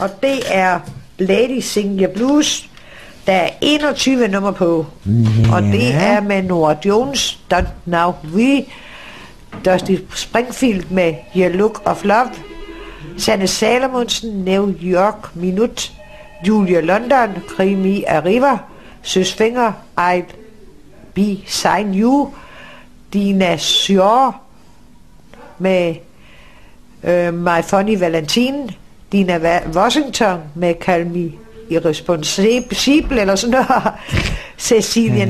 Og det er Lady Sing Your Blues. Der er 21 nummer på. Yeah. Og det er med Norah Jones, Don't Know We, Dusty Springfield med Your Look of Love, Sanne Salomonsen, New York Minute, Julia London, Krimi Arriva, Søs Finger, I'll Be Sign You, Dina Shore med My Funny Valentine, Dina Washington med Call Me Irresponsible eller sådan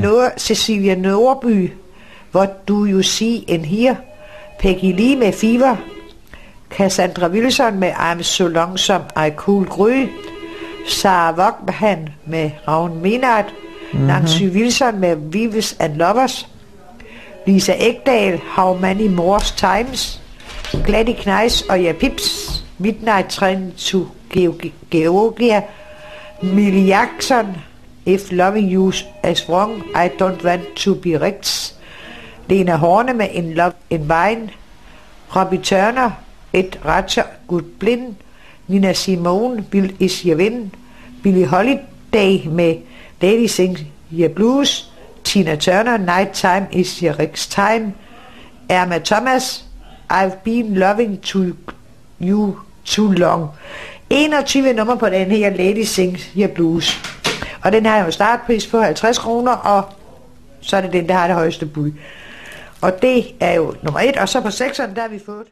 noget, Cecilia Nordby, What Do You See in Here, Peggy Lee med Fever, Cassandra Wilson med I'm So Lonesome I Could Gry, Sarah Vaughan med Ravn Minard, Nancy Wilson med Vives and Lovers, Lisa Ekdahl, How Many More Times, Gladys Knight og Ja Pips, Midnight Train to Georgia, Millie Jackson, If Loving You Is Wrong, I Don't Want To Be Rich, Lena Horne med In Love in Wine, Robbie Turner, Et Ratcher Good Blind, Nina Simone, Bill Is Your Win, Billie Holiday med Lady Sing Your Blues, Tina Turner, Nighttime Is Your Rix Time, Irma Thomas, I've Been Loving You Too Long. 21 nummer på den her Lady Sing Your Blues. Og den har jo startpris på 50 kroner, og så er det den, der har det højeste bud. Og det er jo nummer 1, og så på 6'eren, der har vi fået